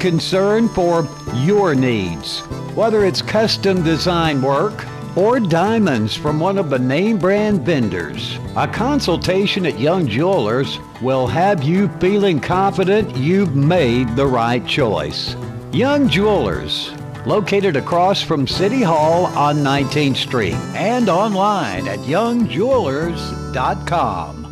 concern for your needs. Whether it's custom design work or diamonds from one of the name brand vendors, a consultation at Young Jewelers will have you feeling confident you've made the right choice. Young Jewelers, located across from City Hall on 19th Street and online at youngjewelers.com.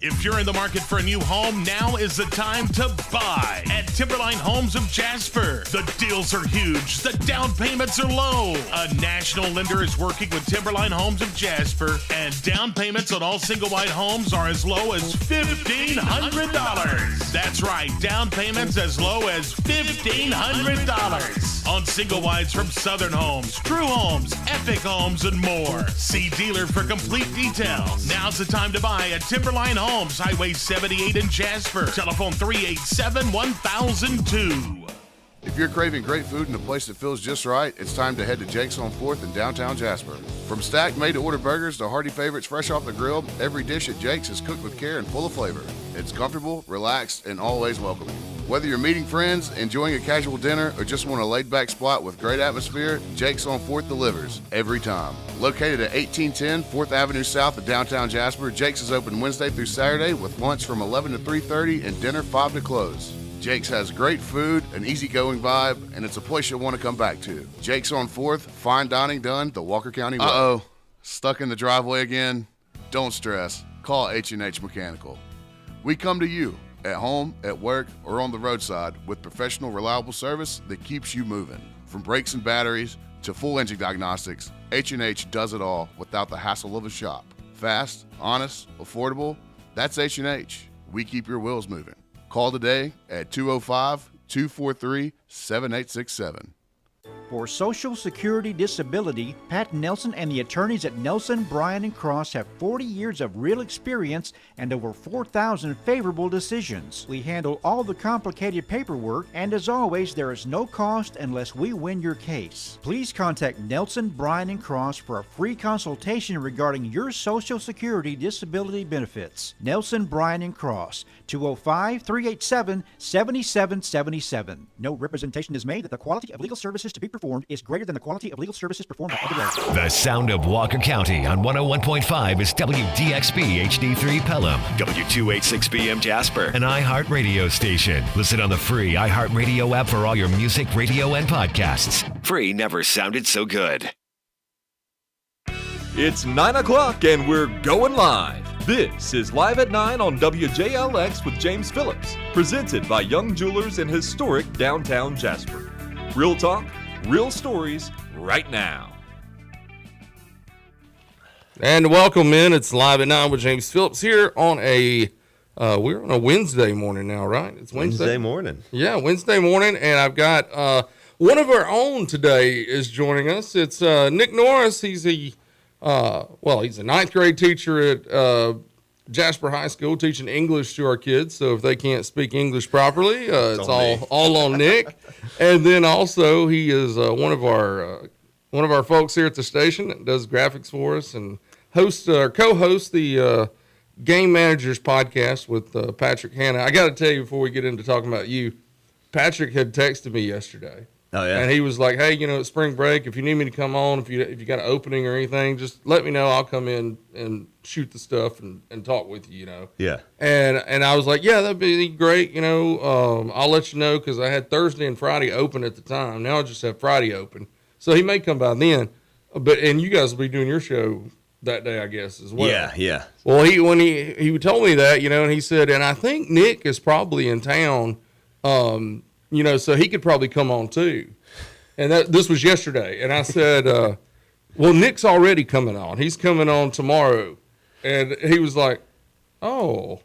If you're in the market for a new home, now is the time to buy at Timberline Homes of Jasper. The deals are huge. The down payments are low. A national lender is working with Timberline Homes of Jasper, and down payments on all single-wide homes are as low as $1,500. That's right, down payments as low as $1,500 on single-wides from Southern Homes, True Homes, Epic Homes, and more. See dealer for complete details. Now's the time to buy at Timberline Homes, Highway 78 in Jasper. Telephone 387-1002. If you're craving great food in a place that feels just right, it's time to head to Jake's on 4th in downtown Jasper. From stacked made-to-order burgers to hearty favorites fresh off the grill, every dish at Jake's is cooked with care and full of flavor. It's comfortable, relaxed, and always welcoming. Whether you're meeting friends, enjoying a casual dinner, or just want a laid-back spot with great atmosphere, Jake's on 4th delivers every time. Located at 1810 4th Avenue South of downtown Jasper, Jake's is open Wednesday through Saturday with lunch from 11 to 3:30 and dinner 5 to close. Jake's has great food, an easygoing vibe, and it's a place you'll want to come back to. Jake's on 4th, fine dining done the Walker County way. Uh-oh, stuck in the driveway again? Don't stress. Call H&H Mechanical. We come to you, at home, at work, or on the roadside with professional, reliable service that keeps you moving. From brakes and batteries to full engine diagnostics, H&H does it all without the hassle of a shop. Fast, honest, affordable, that's H&H. We keep your wheels moving. Call today at 205-243-7867. For Social Security Disability, Pat Nelson and the attorneys at Nelson, Bryan & Cross have 40 years of real experience and over 4,000 favorable decisions. We handle all the complicated paperwork, and as always, there is no cost unless we win your case. Please contact Nelson, Bryan & Cross for a free consultation regarding your Social Security Disability benefits. Nelson, Bryan & Cross, 205-387-7777. No representation is made that the quality of legal services to be performed is greater than the quality of legal services performed by other residents. The sound of Walker County on 101.5 is WDXB HD3 Pelham, W286BM Jasper, an iHeartRadio station. Listen on the free iHeartRadio app for all your music, radio, and podcasts. Free never sounded so good. It's 9 o'clock and we're going live. This is Live at 9 on WJLX with James Phillips, presented by Young Jewelers in historic downtown Jasper. Real talk, real stories, right now. And welcome in. It's Live at 9 with James Phillips here on we're on a Wednesday morning now, right? It's Wednesday morning. Yeah, Wednesday morning. And I've got one of our own today is joining us. It's Nick Norris. He's he's a ninth grade teacher at Jasper High School teaching English to our kids. So if they can't speak English properly, it's all on Nick. And then also he is one of our folks here at the station that does graphics for us and co-hosts the Game Managers podcast with Patrick Hanna. I got to tell you before we get into talking about you, Patrick had texted me yesterday. Oh, yeah. And he was like, hey, it's spring break. If you need me to come on, if you got an opening or anything, just let me know. I'll come in and shoot the stuff and talk with you, Yeah. And I was like, yeah, that'd be great. I'll let you know because I had Thursday and Friday open at the time. Now I just have Friday open. So he may come by then. And you guys will be doing your show that day, I guess, as well. Yeah. Well, he told me that, and he said, and I think Nick is probably in town, so he could probably come on too. And this was yesterday. And I said, well, Nick's already coming on. He's coming on tomorrow. And he was like, oh.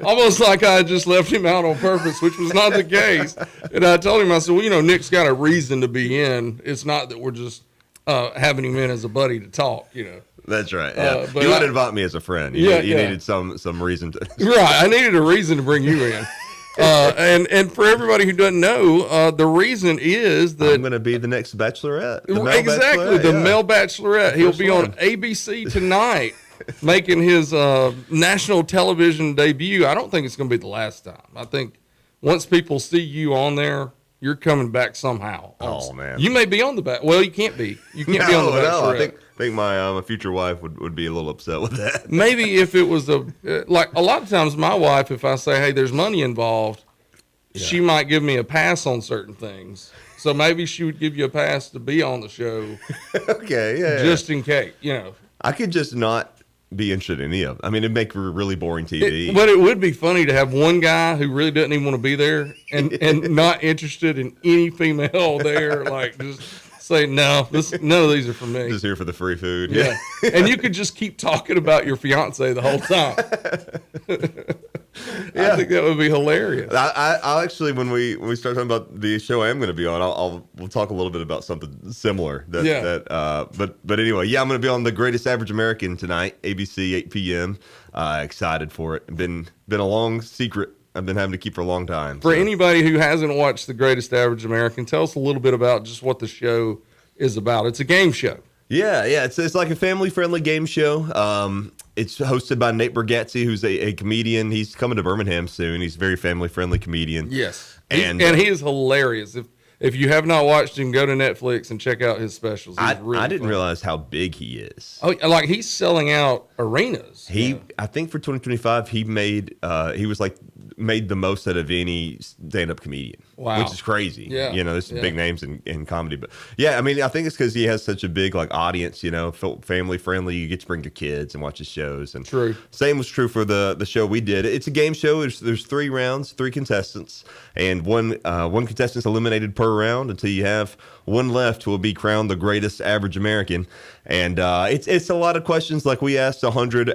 Almost like I had just left him out on purpose, which was not the case. And I told him, I said, well, Nick's got a reason to be in. It's not that we're just having him in as a buddy to talk, That's right. Yeah. You would invite me as a friend. You needed some reason to. Right. I needed a reason to bring you in. And for everybody who doesn't know, the reason is that I'm going to be the next Bachelorette. Exactly, the male Bachelorette. He'll be on ABC tonight, making his national television debut. I don't think it's going to be the last time. I think once people see you on there, you're coming back somehow. Oh man, you may be on the back. Well, you can't be. You can't be on the back. No, I think my future wife would be a little upset with that. Maybe if it was like a lot of times, my wife, if I say, "Hey, there's money involved," she might give me a pass on certain things. So maybe she would give you a pass to be on the show. Okay, yeah. Just in case, I could just not be interested in any of it. I mean, it'd make for really boring TV. But it would be funny to have one guy who really doesn't even want to be there and not interested in any female there, like just say, no, none of these are for me. Just here for the free food. Yeah. And you could just keep talking about your fiance the whole time. I think that would be hilarious. I'll actually, when we start talking about the show I am going to be on, we'll talk a little bit about something similar. But anyway, I'm going to be on The Greatest Average American tonight, ABC 8 p.m. Excited for it. Been a long secret I've been having to keep for a long time. For anybody who hasn't watched The Greatest Average American, tell us a little bit about just what the show is about. It's a game show. Yeah. It's like a family-friendly game show. It's hosted by Nate Bargatze, who's a comedian. He's coming to Birmingham soon. He's a very family-friendly comedian. Yes. And he is hilarious. If you have not watched him, go to Netflix and check out his specials. I didn't realize how big he is. Oh, like he's selling out arenas. I think for 2025, he made the most out of any stand-up comedian. Wow. Which is crazy. Yeah. There's some big names in comedy. But yeah, I mean, I think it's because he has such a big audience, family friendly. You get to bring your kids and watch his shows. And true. Same was true for the show we did. It's a game show. There's 3 rounds, 3 contestants, and one contestant's eliminated per round until you have one left who will be crowned the greatest average American. And it's a lot of questions. Like we asked 100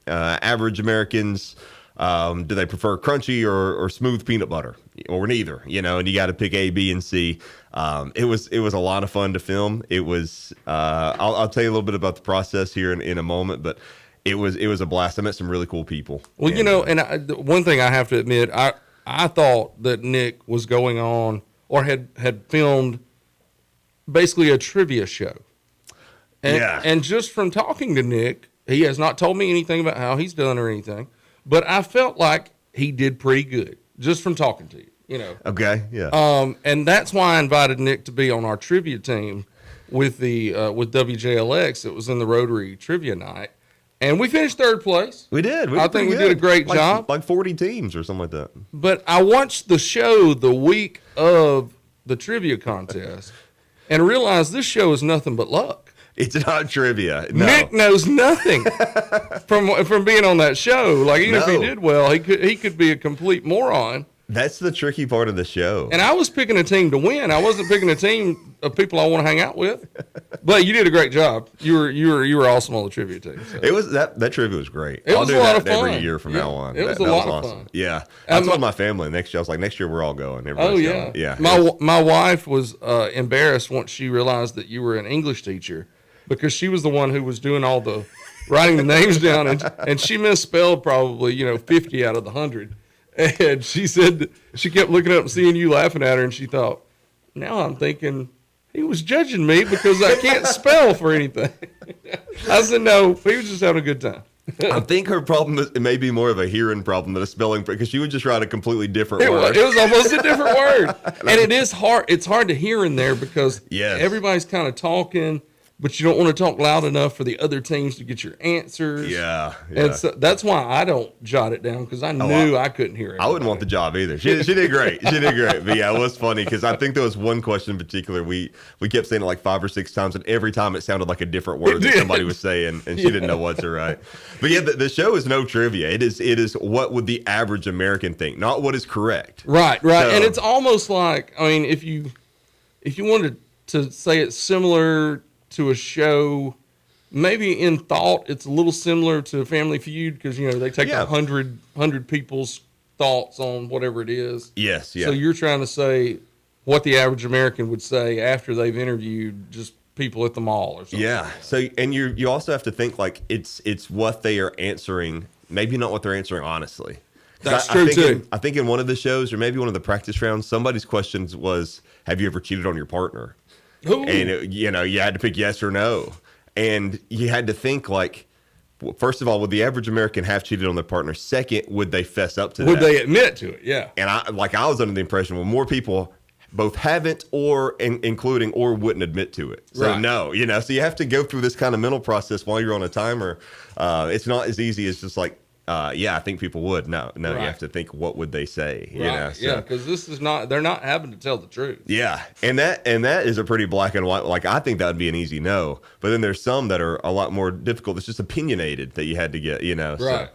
average Americans. Do they prefer crunchy or smooth peanut butter or neither? And you got to pick A, B, and C. It was a lot of fun to film. It was. I'll tell you a little bit about the process here in a moment, but it was a blast. I met some really cool people. Well, one thing I have to admit, I thought that Nick was going on or had filmed basically a trivia show. And just from talking to Nick, he has not told me anything about how he's done or anything. But I felt like he did pretty good just from talking to you, Okay, yeah. And that's why I invited Nick to be on our trivia team with with WJLX. It was in the Rotary Trivia Night, and we finished 3rd place. We did. I think we did a great job. Like 40 teams or something like that. But I watched the show the week of the trivia contest and realized this show is nothing but luck. It's not trivia. No. Nick knows nothing from being on that show. Like even if he did well, he could be a complete moron. That's the tricky part of the show. And I was picking a team to win. I wasn't picking a team of people I want to hang out with. But you did a great job. You were awesome on the trivia team. So. It was that trivia was great. I'll do that every year from now on. It was a lot of fun. Yeah, I told my family next year. I was like, next year we're all going. Going. Yeah. My wife was embarrassed once she realized that you were an English teacher. Because she was the one who was doing all the writing the names down, and she misspelled probably 50 out of the 100. And she said she kept looking up and seeing you laughing at her, and she thought, now I'm thinking he was judging me because I can't spell for anything. I said no, he was just having a good time. I think her problem is it may be more of a hearing problem than a spelling, because she would just write a completely different word. It was almost a different word, and it is hard. It's hard to hear in there because everybody's kind of talking. But you don't want to talk loud enough for the other teams to get your answers. Yeah. And so that's why I don't jot it down, because I knew I couldn't hear it. I wouldn't want the job either. She did great. She did great. But yeah, it was funny because I think there was one question in particular. We kept saying it like 5 or 6 times, and every time it sounded like a different word that somebody was saying, and she didn't know what to write. But yeah, the show is no trivia. It is what would the average American think, not what is correct. Right. So, and it's almost like, I mean, if you wanted to say it's similar to a show, maybe in thought it's a little similar to Family Feud, because they take 100 people's thoughts on whatever it is. Yes, yeah. So you're trying to say what the average American would say after they've interviewed just people at the mall or something. Yeah. So and you also have to think like it's what they are answering, maybe not what they're answering honestly. That's true too. I think in one of the shows, or maybe one of the practice rounds, somebody's questions was, "Have you ever cheated on your partner?" Ooh. And you had to pick yes or no, and you had to think like, first of all, would the average American have cheated on their partner? Second, would they fess up to that? Would they admit to it? Yeah. And I was under the impression, well, more people both haven't including or wouldn't admit to it. So right. no, so you have to go through this kind of mental process while you're on a timer. It's not as easy as just like, I think people would. No, right. You have to think, what would they say? Right. So, yeah, because they're not having to tell the truth. Yeah, and that is a pretty black and white. Like, I think that would be an easy no, but then there's some that are a lot more difficult. It's just opinionated that you had to get, Right. So,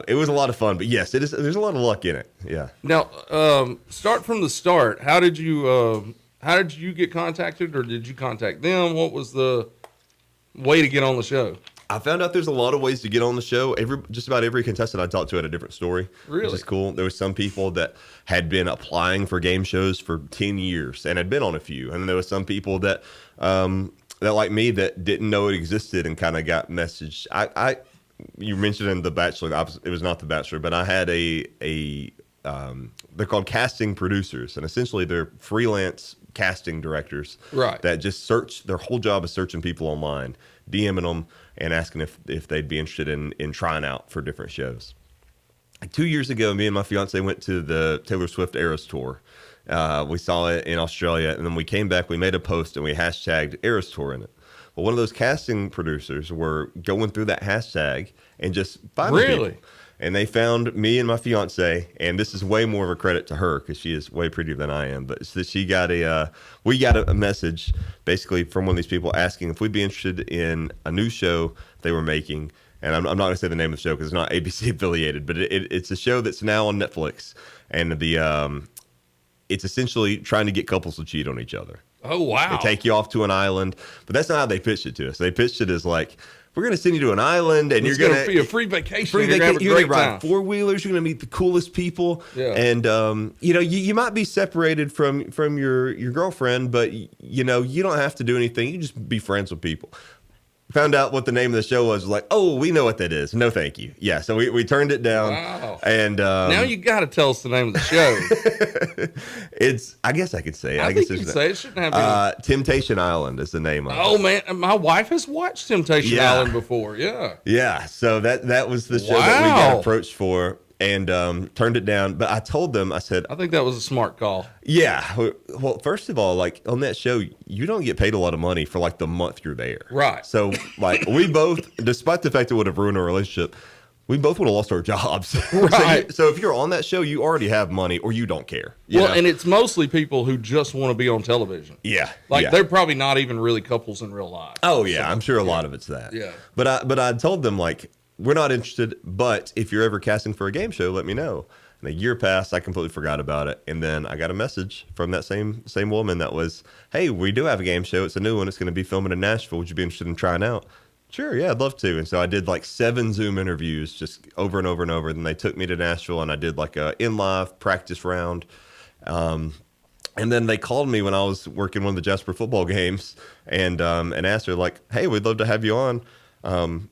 it was a lot of fun, but yes, it is. There's a lot of luck in it. Yeah. Now, start from the start. How did you get contacted, or did you contact them? What was the way to get on the show? I found out there's a lot of ways to get on the show. Just about every contestant I talked to had a different story. Really? Which is cool. There was some people that had been applying for game shows for 10 years and had been on a few. And then there was some people that like me, that didn't know it existed and kind of got messaged. You mentioned in The Bachelor, it was not The Bachelor, but I had they're called casting producers. And essentially they're freelance casting directors. Right. That just their whole job is searching people online, DMing them, and asking if they'd be interested in trying out for different shows. 2 years ago, me and my fiance went to the Taylor Swift Eras Tour. We saw it in Australia, and then we came back, we made a post, and we hashtagged Eras Tour in it. Well, one of those casting producers were going through that hashtag and just finding people. And they found me and my fiance, and this is way more of a credit to her because she is way prettier than I am. But we got a message basically from one of these people asking if we'd be interested in a new show they were making. And I'm not going to say the name of the show because it's not ABC affiliated, but it's a show that's now on Netflix, and it's essentially trying to get couples to cheat on each other. Oh wow! They take you off to an island, but that's not how they pitched it to us. They pitched it as like, we're going to send you to an island, and you're going to be a free vacation. You're going to ride 4-wheelers. You're going to meet the coolest people. Yeah. And you might be separated from your girlfriend, but you don't have to do anything. You just be friends with people. Found out what the name of the show was like, oh, we know what that is. No, thank you. Yeah, so we turned it down. Wow. And now you got to tell us the name of the show. I guess I could say it. I think you can say it. Shouldn't have been. Temptation Island is the name of it. Oh man, my wife has watched Temptation Island before. Yeah. Yeah. So that was the show that we got approached for, and turned it down. But I told them, I said, I think that was a smart call. Yeah. Well, first of all, like on that show, you don't get paid a lot of money for like the month you're there. Right. So like we both, despite the fact it would have ruined our relationship, we both would have lost our jobs. Right. So if you're on that show, you already have money, or you don't care. And it's mostly people who just want to be on television. Yeah. Like they're probably not even really couples in real life. Oh yeah, I'm sure a lot of it's that. Yeah. But I told them, like, we're not interested, but if you're ever casting for a game show, let me know. And a year passed, I completely forgot about it. And then I got a message from that same woman that was, hey, we do have a game show. It's a new one. It's going to be filming in Nashville. Would you be interested in trying out? Sure, yeah, I'd love to. And so I did like 7 Zoom interviews just over and over and over. Then they took me to Nashville, and I did like a in-live practice round. And then they called me when I was working one of the Jasper football games and asked her, like, hey, we'd love to have you on.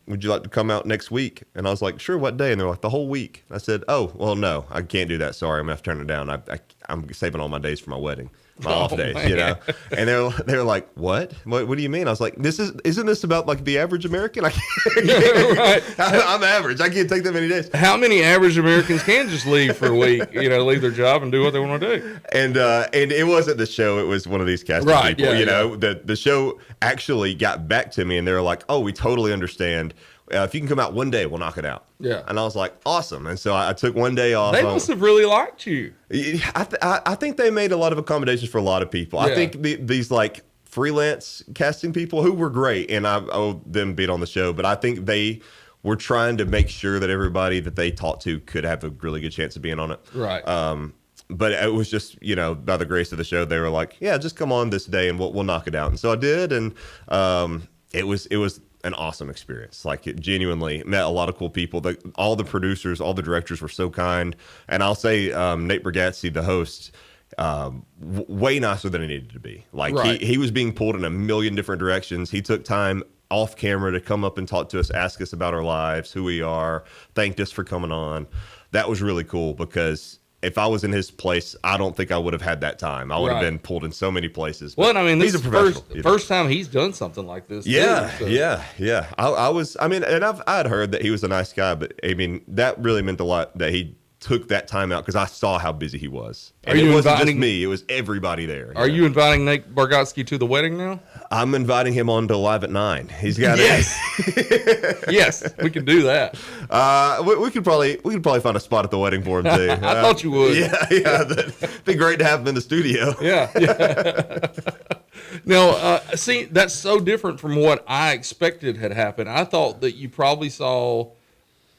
Would you like to come out next week? And I was like, sure, what day? And they're like, the whole week. I said, oh, well, no, I can't do that. Sorry, I'm going to have to turn it down. I'm saving all my days for my wedding, my off days, man. And they were like, what do you mean? I was like, isn't this about like the average American? I can't, Right. I'm average. I can't take that many days. How many average Americans can just leave for a week, leave their job and do what they want to do? And it wasn't the show. It was one of these casting people. The show actually got back to me, and they were like, oh, we totally understand. If you can come out one day, we'll knock it out. Yeah. And I was like, awesome. And so I took one day off. They must have really liked you. I think they made a lot of accommodations for a lot of people. Yeah. I think these like freelance casting people who were great, and I owe them being on the show, but I think they were trying to make sure that everybody that they talked to could have a really good chance of being on it. Right. But it was just, by the grace of the show, they were like, yeah, just come on this day and we'll knock it out. And so I did. And it was an awesome experience. Like, it genuinely met a lot of cool people. All the producers, all the directors were so kind. And I'll say Nate Bargatze, the host, way nicer than he needed to be. Like, right. he was being pulled in a million different directions. He took time off camera to come up and talk to us, ask us about our lives, who we are, thanked us for coming on. That was really cool because if I was in his place, I don't think I would have had that time. I would have been pulled in so many places. Well, I mean, this he's is a professional. first time he's done something like this. Yeah, too, so. yeah. I mean, and I had heard that he was a nice guy, but I mean, that really meant a lot that he took that time out because I saw how busy he was. And it wasn't just me; it was everybody there. Are you inviting Nate Bargatze to the wedding now? I'm inviting him on to Live at 9. He's got Yes, we can do that. We could probably find a spot at the wedding for him too. I thought you would. Yeah. That'd be great to have him in the studio. Yeah. Now, see, that's so different from what I expected had happened. I thought that you probably saw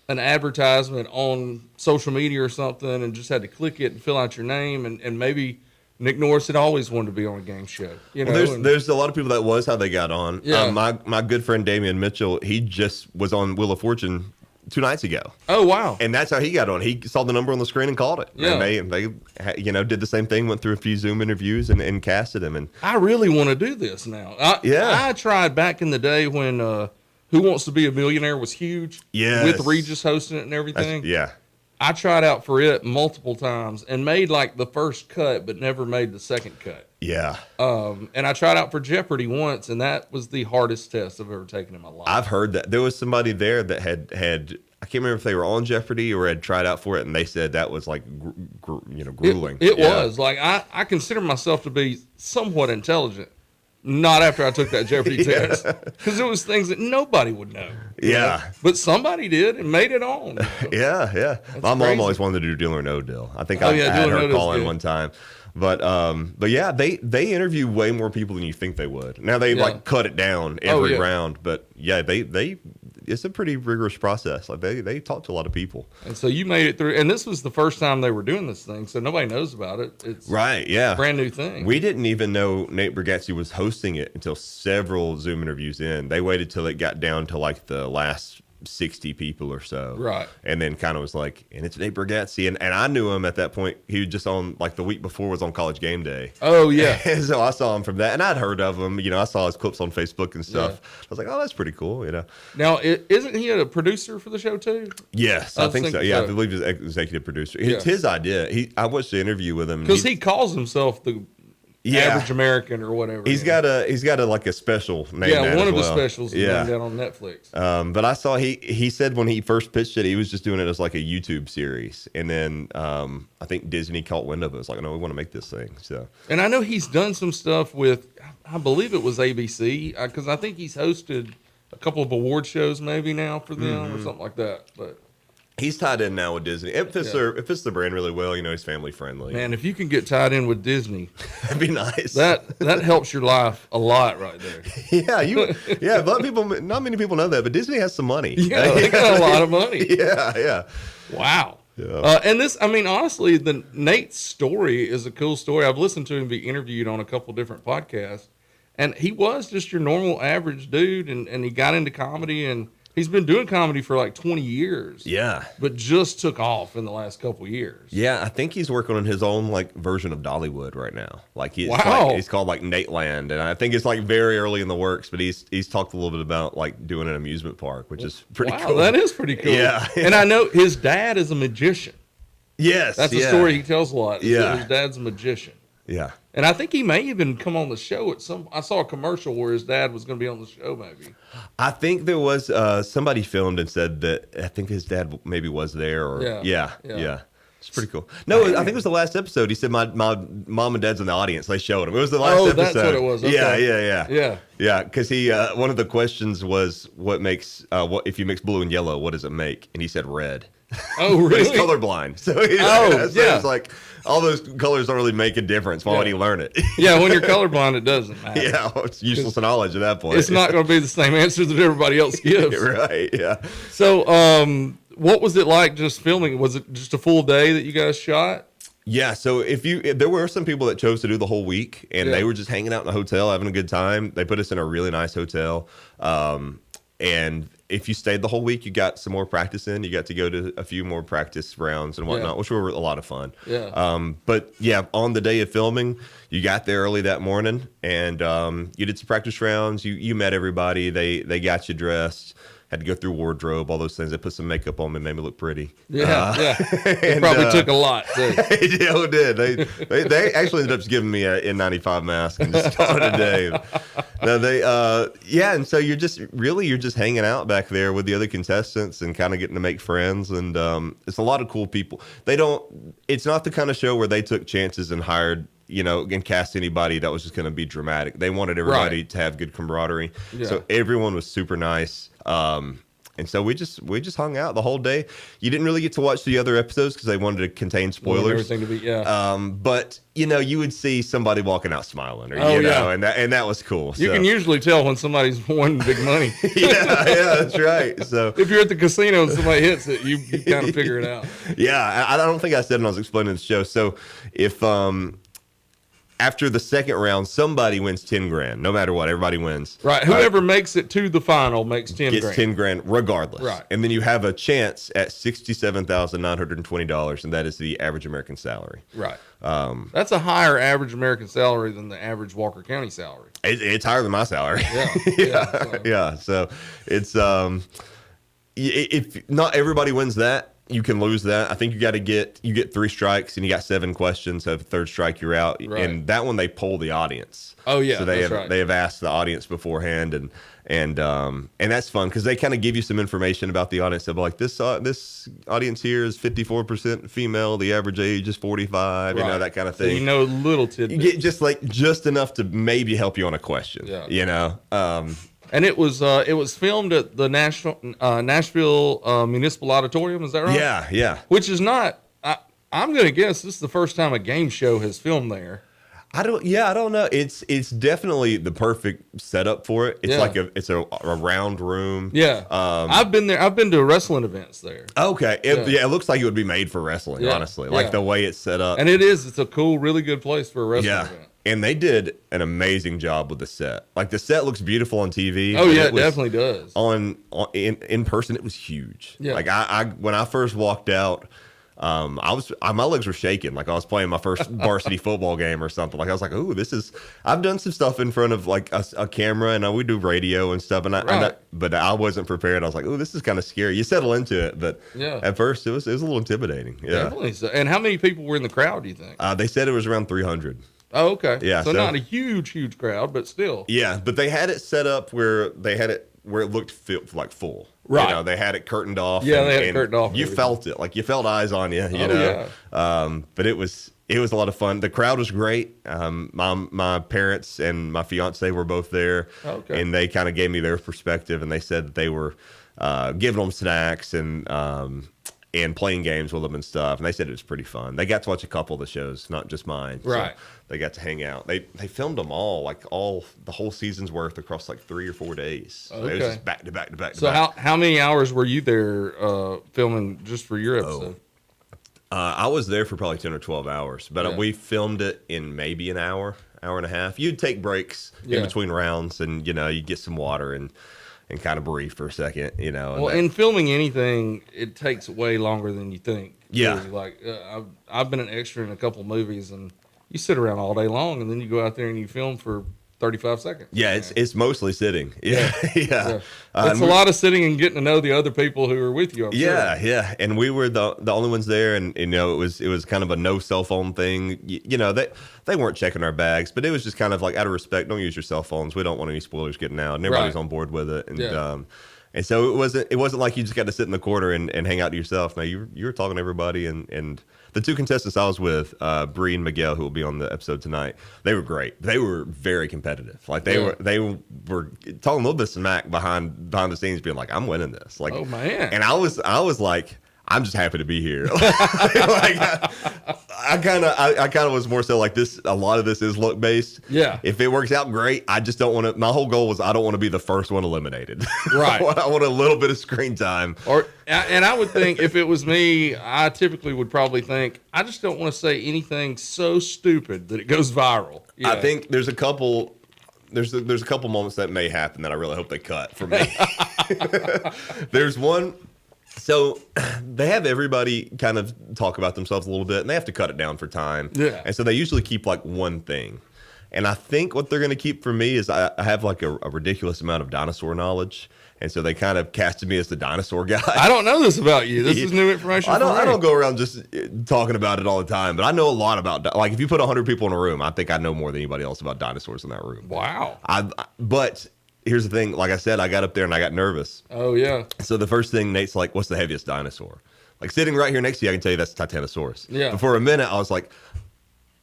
an advertisement on social media or something and just had to click it and fill out your name, and maybe Nick Norris had always wanted to be on a game show. You know, there's a lot of people that was how they got on. Yeah. My good friend Damian Mitchell, he just was on Wheel of Fortune 2 nights ago. Oh, wow. And that's how he got on. He saw the number on the screen and called it. Yeah. And they did the same thing, went through a few Zoom interviews and casted him. And I really want to do this now. I tried back in the day when Who Wants to Be a Millionaire was huge. Yes. With Regis hosting it and everything. Yeah. I tried out for it multiple times and made like the first cut, but never made the second cut. Yeah. And I tried out for Jeopardy once, and that was the hardest test I've ever taken in my life. I've heard that there was somebody there that had I can't remember if they were on Jeopardy or had tried out for it, and they sasaid that was like grueling. It was like I consider myself to be somewhat intelligent. Not after I took that Jeopardy test, because it was things that nobody would know. Yeah. But somebody did and made it on. Yeah. My mom always wanted to do Deal or No Deal. I think I had her call in one time. But yeah, they interview way more people than you think they would. Now they like cut it down every round, but yeah, they it's a pretty rigorous process. Like they talk to a lot of people. And so you made it through, and this was the first time they were doing this thing, so nobody knows about it. It's right, yeah, a brand new thing. We didn't even know Nate Bargatze was hosting it until several Zoom interviews in. They waited till it got down to like the last 60 people or so. Right. And then kind of was like, and it's Nate Bargatze. And I knew him at that point. He was just on, like the week before was on College Game Day. Oh, yeah. And so I saw him from that. And I'd heard of him. I saw his clips on Facebook and stuff. Yeah. I was like, oh, that's pretty cool, Now, isn't he a producer for the show, too? Yes, I think so. Yeah, I believe he's executive producer. It's his idea. I watched the interview with him. Because he calls himself the average American or whatever. He's got a like a special name. Yeah, one of the specials named that on Netflix. But I saw he said when he first pitched it, he was just doing it as like a YouTube series, and then I think Disney caught wind of it. It was like, no, we want to make this thing. So, and I know he's done some stuff with, I believe it was ABC, because I think he's hosted a couple of award shows maybe now for them or something like that. But he's tied in now with Disney. It fits the brand really well. He's family friendly. Man, if you can get tied in with Disney, that'd be nice. That helps your life a lot right there. A lot of people, not many people know that, but Disney has some money. Yeah, they got a lot of money. Yeah. Wow. Yeah. And this, I mean, honestly, the Nate's story is a cool story. I've listened to him be interviewed on a couple different podcasts, and he was just your normal average dude, and he got into comedy, and he's been doing comedy for like 20 years. Yeah. But just took off in the last couple years. Yeah, I think he's working on his own like version of Dollywood right now. Like he's called like Nateland, and I think it's like very early in the works, but he's talked a little bit about like doing an amusement park, which is pretty cool. That is pretty cool. Yeah. And I know his dad is a magician. Yes. That's a story he tells a lot. Yeah. His dad's a magician. Yeah. And I think he may even come on the show I saw a commercial where his dad was going to be on the show maybe. I think there was somebody filmed and said that I think his dad maybe was there or yeah. It's pretty cool. No, I think it was the last episode. He said my mom and dad's in the audience. They showed him. It was the last episode. That's what it was. Okay. Yeah, because he one of the questions was what if you mix blue and yellow, what does it make? And he said red. Oh, really? But he's colorblind. So it's like all those colors don't really make a difference. Why would he learn it? Yeah, when you're colorblind, it doesn't matter. Yeah, it's useless knowledge at that point. It's not going to be the same answer that everybody else gives. Right, yeah. So, what was it like just filming? Was it just a full day that you guys shot? Yeah, so there were some people that chose to do the whole week, and they were just hanging out in the hotel, having a good time. They put us in a really nice hotel. And if you stayed the whole week, you got some more practice in. You got to go to a few more practice rounds and whatnot, which were a lot of fun. Yeah. But yeah, on the day of filming, you got there early that morning, and you did some practice rounds. You met everybody. They got you dressed, had to go through wardrobe, all those things. They put some makeup on me, made me look pretty. Yeah. It probably took a lot too. Yeah, it did. They actually ended up just giving me an N95 mask and just called it a day. No, and so you're just hanging out back there with the other contestants and kind of getting to make friends, and it's a lot of cool people. It's not the kind of show where they took chances and hired, and cast anybody that was just going to be dramatic. They wanted everybody to have good camaraderie. Yeah. So everyone was super nice. And so we just hung out the whole day. You didn't really get to watch the other episodes because they wanted to contain spoilers. Everything to be, but you would see somebody walking out smiling, and that was cool. You can usually tell when somebody's won big money. yeah, that's right. So if you're at the casino and somebody hits it, you kind of figure it out. Yeah, I don't think I said when I was explaining the show. So if after the second round, somebody wins 10 grand. No matter what, everybody wins. Right. Whoever makes it to the final makes 10 gets grand. 10 grand regardless. Right. And then you have a chance at $67,920, and that is the average American salary. Right. That's a higher average American salary than the average Walker County salary. It's higher than my salary. Yeah. So it's if not everybody wins that, you can lose that. I think you get 3 strikes and you got 7 questions. So if third strike, you're out. Right. And that one they poll the audience. Oh yeah, so they have asked the audience beforehand, and that's fun because they kind of give you some information about the audience. They'll be like, this audience here is 54% female. The average age is 45. Right. That kind of thing. So little tidbits. You get just enough to maybe help you on a question. Yeah. And it was filmed at the Nashville Municipal Auditorium. Is that right? Yeah. Which is not. I'm going to guess this is the first time a game show has filmed there. I don't know. It's definitely the perfect setup for it. It's a round room. Yeah. I've been there. I've been to wrestling events there. Okay. It looks like it would be made for wrestling, honestly. Like the way it's set up. And it's a cool, really good place for a wrestling event. And they did an amazing job with the set. Like the set looks beautiful on TV. Oh yeah, it definitely does. In person, it was huge. Yeah. Like I when I first walked out, my legs were shaking. Like I was playing my first varsity football game or something. Like I was like, "Ooh, I've done some stuff in front of like a camera, and we do radio and stuff." But I wasn't prepared. I was like, "Ooh, this is kind of scary." You settle into it, but at first it was a little intimidating. Yeah. Definitely. So, and how many people were in the crowd? Do you think? They said it was around 300. Oh, okay. Yeah. So not a huge crowd, but still. Yeah, but they had it set up where it looked like full. Right. They had it curtained off. Yeah, they had it curtained off. You felt it. Like you felt eyes on you, Yeah. But it was a lot of fun. The crowd was great. My parents and my fiance were both there. Okay. And they kind of gave me their perspective, and they said that they were giving them snacks and playing games with them and stuff. And they said it was pretty fun. They got to watch a couple of the shows, not just mine. Right. So they got to hang out. They filmed them all the whole season's worth across like 3 or 4 days. So it was just back to back to back to back. So how many hours were you there filming just for your episode? I was there for probably 10 or 12 hours, but we filmed it in maybe an hour and a half. You'd take breaks in between rounds, and you'd get some water and kind of breathe for a second, Well, in filming anything, it takes way longer than you think. Yeah. Like I've been an extra in a couple movies, and you sit around all day long, and then you go out there and you film for 35 seconds. Yeah, it's mostly sitting. Yeah. It's a lot of sitting and getting to know the other people who are with you. I'm sure. Yeah. And we were the only ones there, and it was kind of a no cell phone thing. They weren't checking our bags, but it was just kind of like out of respect, don't use your cell phones. We don't want any spoilers getting out, and everybody's on board with it. And so it wasn't like you just got to sit in the corner and hang out to yourself. No, you were talking to everybody, and the 2 contestants I was with, Bree and Miguel, who will be on the episode tonight, they were great. They were very competitive. Like they were talking a little bit of smack behind the scenes, being like, "I'm winning this." Like, oh man. And I was like, I'm just happy to be here. I kind of was more so like this. A lot of this is luck based. Yeah. If it works out, great. I just don't want to. My whole goal was I don't want to be the first one eliminated. Right. I want a little bit of screen time. And I would think if it was me, I typically would probably think I just don't want to say anything so stupid that it goes viral. I think there's a couple. There's a couple moments that may happen that I really hope they cut for me. There's one. So they have everybody kind of talk about themselves a little bit, and they have to cut it down for time. Yeah. And so they usually keep like one thing. And I think what they're going to keep for me is I have like a ridiculous amount of dinosaur knowledge. And so they kind of casted me as the dinosaur guy. I don't know this about you. This is new information. I don't go around just talking about it all the time, but I know a lot about, like, if you put 100 people in a room, I think I know more than anybody else about dinosaurs in that room. Wow. But here's the thing. Like I said, I got up there and I got nervous. Oh, yeah. So the first thing, Nate's like, what's the heaviest dinosaur? Like, sitting right here next to you, I can tell you that's Titanosaurus. Yeah. But for a minute, I was like,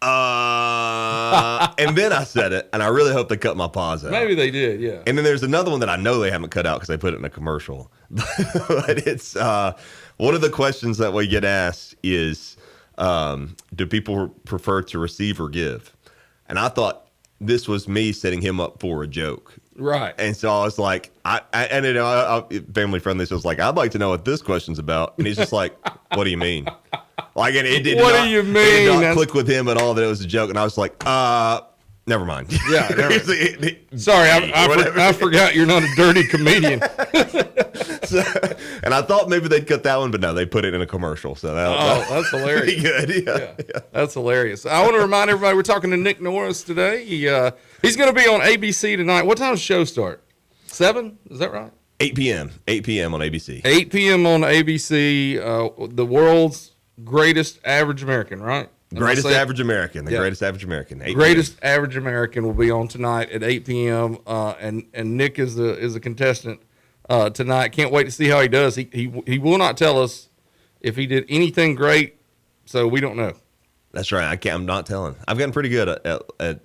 and then I said it, and I really hope they cut my paws out. Maybe they did, yeah. And then there's another one that I know they haven't cut out because they put it in a commercial. But it's one of the questions that we get asked is, do people prefer to receive or give? And I thought this was me setting him up for a joke. Right. And so I was like, family friendly, so I was like, I'd like to know what this question's about. And he's just like, what do you mean? Like, and it did what not, do you mean? It did not click with him at all that it was a joke. And I was like, never mind. Yeah, sorry, I forgot you're not a dirty comedian. So, and I thought maybe they'd cut that one, but no, they put it in a commercial. So that's hilarious. Pretty good. Yeah. That's hilarious. I want to remind everybody we're talking to Nick Norris today. He's going to be on ABC tonight. What time does the show start? 7? Is that right? 8 p.m. 8 p.m. on ABC. 8 p.m. on ABC. The world's greatest average American, right? Greatest average American. Greatest average American. Greatest average American will be on tonight at 8 p.m. And Nick is a contestant tonight. Can't wait to see how he does. He will not tell us if he did anything great, so we don't know. That's right. I'm not telling. I've gotten pretty good at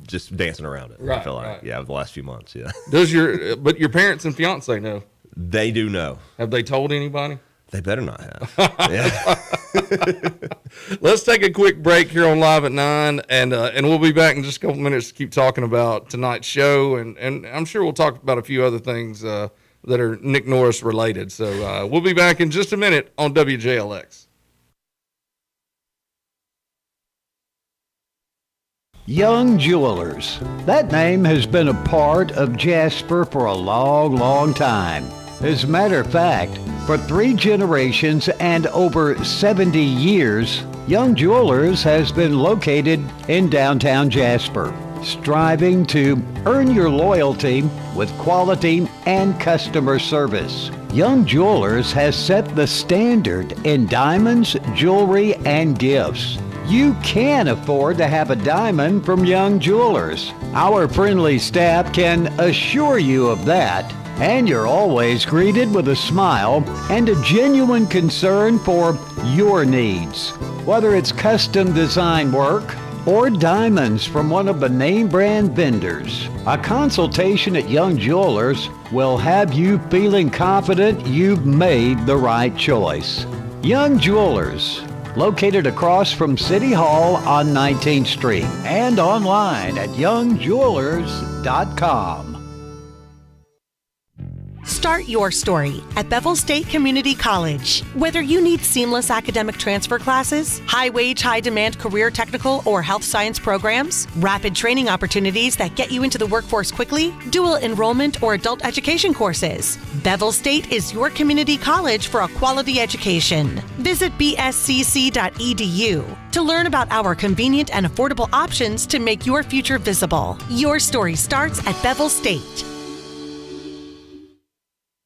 just dancing around it. Right. I feel like, right. yeah, the last few months. Yeah. But your parents and fiance know? They do know. Have they told anybody? They better not have. Yeah. Let's take a quick break here on Live at 9, and we'll be back in just a couple minutes to keep talking about tonight's show, and I'm sure we'll talk about a few other things that are Nick Norris related. So we'll be back in just a minute on WJLX. Young Jewelers. That name has been a part of Jasper for a long, long time. As a matter of fact, for 3 generations and over 70 years, Young Jewelers has been located in downtown Jasper, striving to earn your loyalty with quality and customer service. Young Jewelers has set the standard in diamonds, jewelry, and gifts. You can afford to have a diamond from Young Jewelers. Our friendly staff can assure you of that. And you're always greeted with a smile and a genuine concern for your needs. Whether it's custom design work or diamonds from one of the name brand vendors, a consultation at Young Jewelers will have you feeling confident you've made the right choice. Young Jewelers, located across from City Hall on 19th Street and online at youngjewelers.com. Start your story at Bevel State Community College. Whether you need seamless academic transfer classes, high-wage, high-demand career technical or health science programs, rapid training opportunities that get you into the workforce quickly, dual enrollment or adult education courses, Bevel State is your community college for a quality education. Visit bscc.edu to learn about our convenient and affordable options to make your future visible. Your story starts at Bevel State.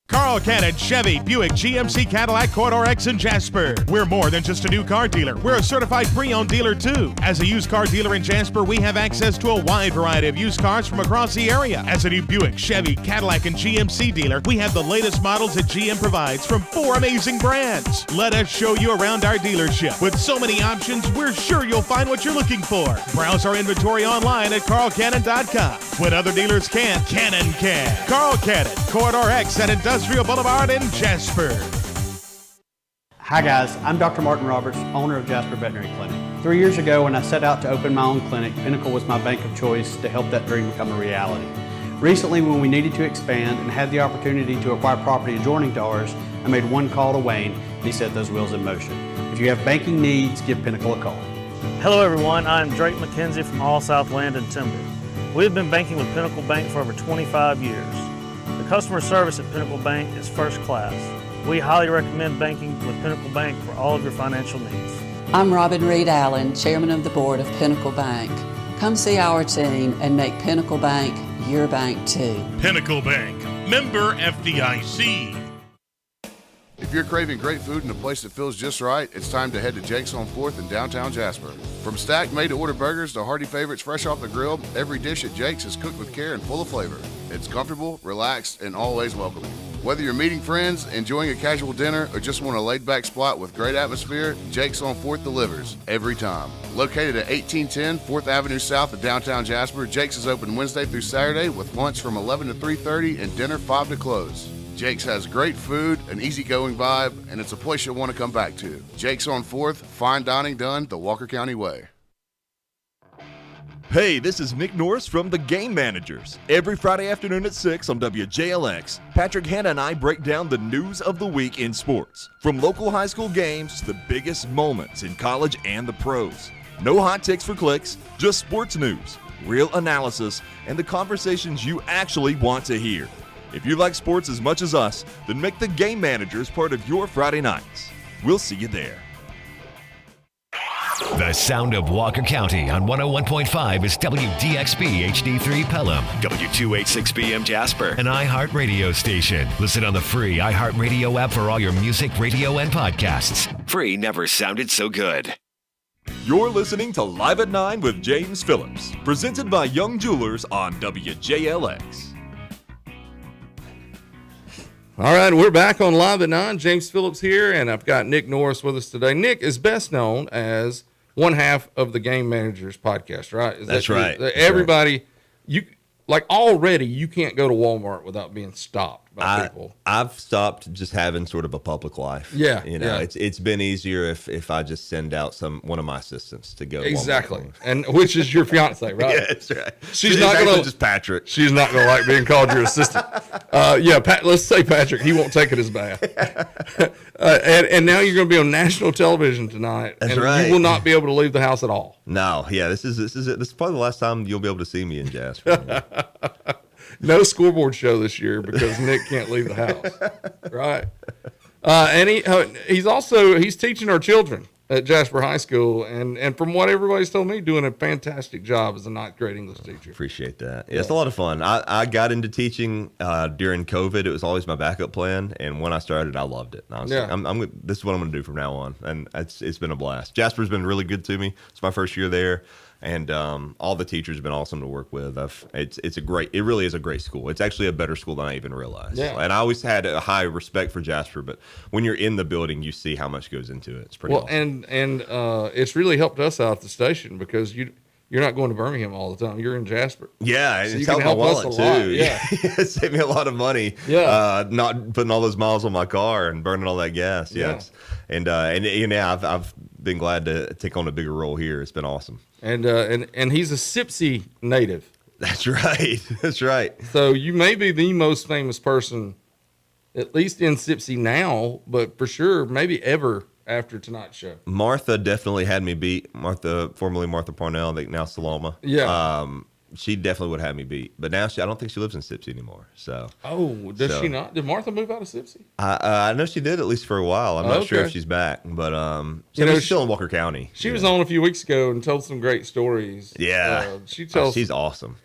Carl Cannon, Chevy, Buick, GMC, Cadillac, Corridor X, and Jasper. We're more than just a new car dealer. We're a certified pre-owned dealer, too. As a used car dealer in Jasper, we have access to a wide variety of used cars from across the area. As a new Buick, Chevy, Cadillac, and GMC dealer, we have the latest models that GM provides from 4 amazing brands. Let us show you around our dealership. With so many options, we're sure you'll find what you're looking for. Browse our inventory online at carlcannon.com. When other dealers can't, Cannon can. Carl Cannon, Corridor X at Industrial Boulevard in Jasper. Hi guys, I'm Dr. Martin Roberts, owner of Jasper Veterinary Clinic. 3 years ago when I set out to open my own clinic, Pinnacle was my bank of choice to help that dream become a reality. Recently when we needed to expand and had the opportunity to acquire property adjoining to ours, I made one call to Wayne and he set those wheels in motion. If you have banking needs, give Pinnacle a call. Hello everyone, I'm Drake McKenzie from All South Land and Timber. We have been banking with Pinnacle Bank for over 25 years. The customer service at Pinnacle Bank is first class. We highly recommend banking with Pinnacle Bank for all of your financial needs. I'm Robin Reed Allen, Chairman of the Board of Pinnacle Bank. Come see our team and make Pinnacle Bank your bank too. Pinnacle Bank, Member FDIC. If you're craving great food in a place that feels just right, it's time to head to Jake's on 4th in downtown Jasper. From stacked made-to-order burgers to hearty favorites fresh off the grill, every dish at Jake's is cooked with care and full of flavor. It's comfortable, relaxed, and always welcoming. Whether you're meeting friends, enjoying a casual dinner, or just want a laid-back spot with great atmosphere, Jake's on 4th delivers every time. Located at 1810 4th Avenue South of downtown Jasper, Jake's is open Wednesday through Saturday with lunch from 11 to 3:30 and dinner 5 to close. Jake's has great food, an easygoing vibe, and it's a place you'll want to come back to. Jake's on 4th, fine dining done the Walker County way. Hey, this is Nick Norris from The Game Managers. Every Friday afternoon at 6 on WJLX, Patrick Hanna and I break down the news of the week in sports. From local high school games to the biggest moments in college and the pros. No hot takes for clicks, just sports news, real analysis, and the conversations you actually want to hear. If you like sports as much as us, then make The Game Managers part of your Friday nights. We'll see you there. The sound of Walker County on 101.5 is WDXB HD3 Pelham, W286BM Jasper, an iHeart radio station. Listen on the free iHeart radio app for all your music, radio, and podcasts. Free never sounded so good. You're listening to Live at 9 with James Phillips, presented by Young Jewelers on WJLX. All right, we're back on Live at 9. James Phillips here, and I've got Nick Norris with us today. Nick is best known as one half of the Game Managers podcast, right? That's right. Everybody, you like already, you can't go to Walmart without being stopped by people. I've stopped just having sort of a public life. Yeah, you know, yeah. it's been easier if I just send out one of my assistants to go. To Exactly, Walmart. and which is your fiance, right? Yeah, that's right. She's not gonna just Patrick. She's not gonna like being called your assistant. Let's say Patrick. He won't take it as bad. And now you're gonna be on national television tonight. That's and right. You will not be able to leave the house at all. No, yeah, this is it. This is probably the last time you'll be able to see me in Jasper. No scoreboard show this year because Nick can't leave the house. Right. And he's teaching our children at Jasper High School, and from what everybody's told me, doing a fantastic job as a ninth grade English teacher. Appreciate that. Yeah, it's a lot of fun. I got into teaching during COVID. It was always my backup plan, and when I started, I loved it. And I was like, this is what I'm going to do from now on, and it's been a blast. Jasper's been really good to me. It's my first year there. And all the teachers have been awesome to work with. It really is a great school. It's actually a better school than I even realized. Yeah. And I always had a high respect for Jasper, but when you're in the building, you see how much goes into it. It's pretty awesome. And it's really helped us out at the station because you're not going to Birmingham all the time. You're in Jasper. Yeah, so it's helped my wallet too. Yeah. It saved me a lot of money. Yeah. Not putting all those miles on my car and burning all that gas. Yeah. And I've been glad to take on a bigger role here. It's been awesome. And he's a Sipsey native. That's right. That's right. So you may be the most famous person, at least in Sipsey now, but for sure maybe ever after tonight's show. Martha definitely had me beat. Martha, formerly Martha Parnell, I think now Saloma. Yeah. She definitely would have me beat. But now I don't think she lives in Sipsey anymore. So. Oh, does she not? Did Martha move out of Sipsey? I know she did, at least for a while. I'm not sure if she's back, but she's still in Walker County. She was on a few weeks ago and told some great stories. Yeah, she's awesome.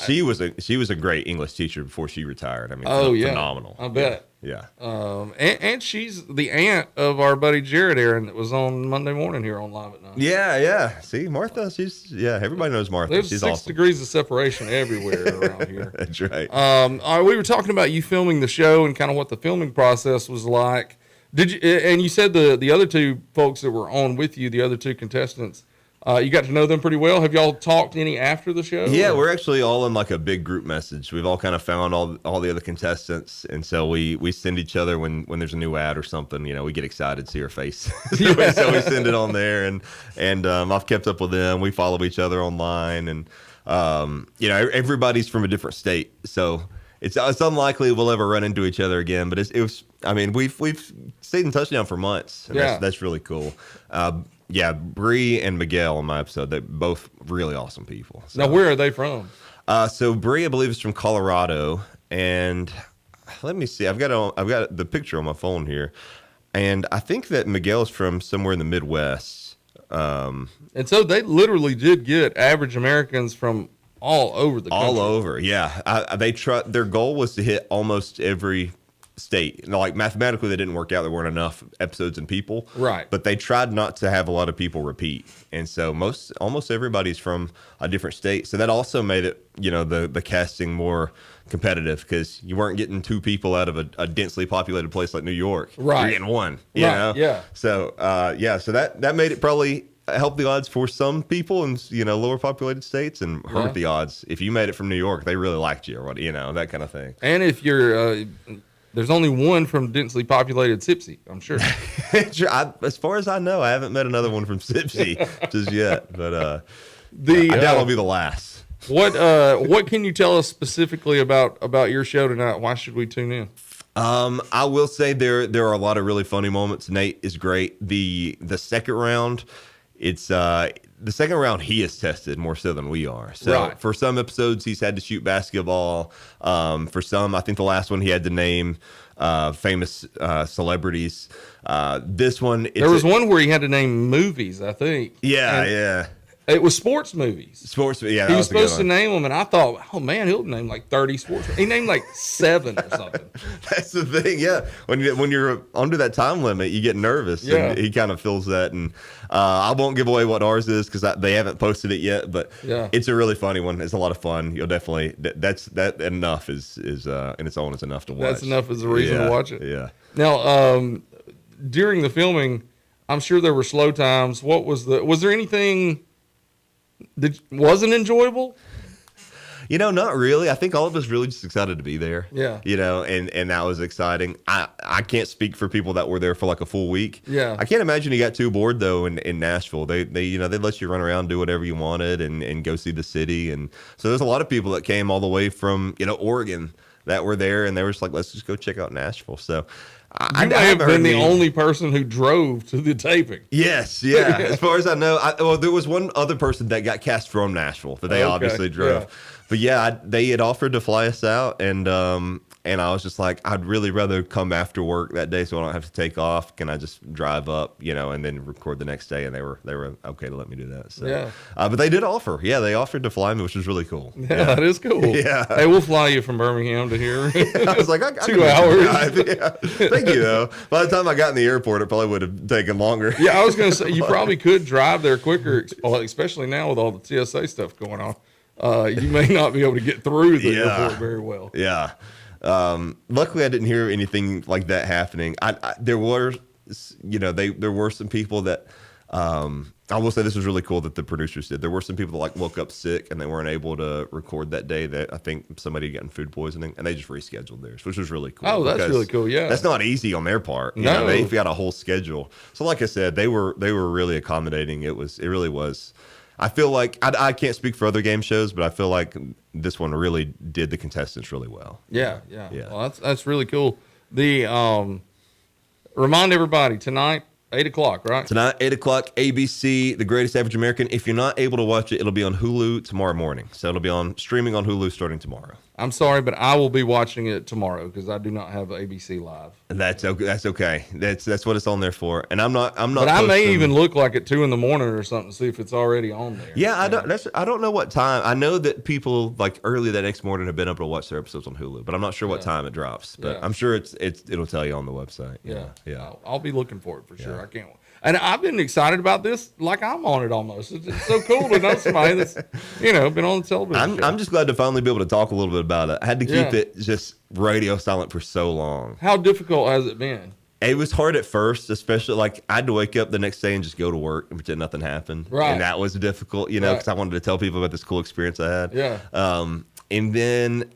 She was a great English teacher before she retired. I mean, phenomenal. I bet. Yeah. And she's the aunt of our buddy Jared Aaron that was on Monday morning here on Live at 9. Yeah. See, Martha, everybody knows Martha. There's she's 6 awesome. degrees of separation everywhere around here. That's right. All right, we were talking about you filming the show and kind of what the filming process was like. Did you? And you said the other two folks that were on with you, the other two contestants, you got to know them pretty well. Have y'all talked any after the show? Yeah, we're actually all in like a big group message. We've all kind of found all the other contestants, and so we send each other when there's a new ad or something. You know, we get excited to see her face, so we send it on there, and I've kept up with them. We follow each other online, and everybody's from a different state, so it's unlikely we'll ever run into each other again. But it was. I mean, we've stayed in touch now for months. And that's really cool. Bree and Miguel on my episode, they're both really awesome people. So. Now, where are they from? So Bree, I believe, is from Colorado, and let me see. I've got the picture on my phone here, and I think that Miguel is from somewhere in the Midwest. And so they literally did get average Americans from all over the country. All over, yeah. Their goal was to hit almost every state. Like mathematically, they didn't work out. There weren't enough episodes and people. Right. But they tried not to have a lot of people repeat, and so almost everybody's from a different state. So that also made it, the casting more competitive because you weren't getting two people out of a densely populated place like New York. Right. You're getting one. You Right. know? Yeah. So so that made it probably help the odds for some people in lower populated states and hurt the odds. If you made it from New York, they really liked you or what, that kind of thing. And if you're there's only one from densely populated Sipsey, I'm sure. As far as I know, I haven't met another one from Sipsey just yet, but I doubt it'll be the last. What can you tell us specifically about your show tonight? Why should we tune in? I will say there are a lot of really funny moments. Nate is great. The second round, the second round he is tested more so than we are. So for some episodes he's had to shoot basketball. For some, I think the last one he had to name famous celebrities. This one, there was one where he had to name movies, I think. Yeah. It was sports movies. Yeah. He was supposed to name them, and I thought, oh man, he'll name like 30 sports. He named like 7 or something. That's the thing, yeah. When you're under that time limit, you get nervous. Yeah. And he kind of feels that. And I won't give away what ours is because they haven't posted it yet. But it's a really funny one. It's a lot of fun. You'll definitely that enough is in its own is enough to watch. That's enough as a reason to watch it. Yeah. Now, during the filming, I'm sure there were slow times. Was there anything that wasn't enjoyable? Not really. I think all of us really just excited to be there. Yeah. And that was exciting. I can't speak for people that were there for like a full week. Yeah. I can't imagine you got too bored though in Nashville. They let you run around, do whatever you wanted and go see the city. And so there's a lot of people that came all the way from, Oregon that were there and they were just like, let's just go check out Nashville. So I may have been the only person who drove to the taping. Yes, yeah. As far as I know, there was one other person that got cast from Nashville that they obviously drove. Yeah. But they had offered to fly us out, and I was just like, I'd really rather come after work that day so I don't have to take off. Can I just drive up, and then record the next day? And they were okay to let me do that. So, but they did offer. Yeah, they offered to fly me, which was really cool. Yeah, that is cool. Yeah. Hey, we'll fly you from Birmingham to here. I was like, I 2 hours. Yeah. Thank you, though. By the time I got in the airport, it probably would have taken longer. Yeah, I was going to say, you probably could drive there quicker, especially now with all the TSA stuff going on. You may not be able to get through the airport very well. Yeah. Luckily, I didn't hear anything like that happening. There were some people that I will say this was really cool that the producers did. There were some people that woke up sick and they weren't able to record that day. That I think somebody getting food poisoning and they just rescheduled theirs, which was really cool. Oh, that's really cool. Yeah, that's not easy on their part. No, they've got a whole schedule. So, like I said, they were really accommodating. It really was. I feel like I can't speak for other game shows, but I feel like this one really did the contestants really well. Yeah. Well, that's really cool. The remind everybody tonight, 8:00, right? Tonight, 8:00, ABC, The Greatest Average American. If you're not able to watch it, it'll be on Hulu tomorrow morning. So it'll be streaming on Hulu starting tomorrow. I'm sorry, but I will be watching it tomorrow because I do not have ABC Live. That's okay. That's what it's on there for. And I'm not. But I may even look like at 2 a.m. or something, see if it's already on there. Yeah, I don't know what time. I know that people early that next morning have been able to watch their episodes on Hulu, but I'm not sure what time it drops. But I'm sure it'll tell you on the website. Yeah. I'll be looking for it for sure. I can't. And I've been excited about this, like I'm on it almost. It's so cool to know somebody that's, been on the television. I'm just glad to finally be able to talk a little bit about it. I had to keep it just radio silent for so long. How difficult has it been? It was hard at first, especially I had to wake up the next day and just go to work and pretend nothing happened. Right. And that was difficult, because I wanted to tell people about this cool experience I had. Yeah. And then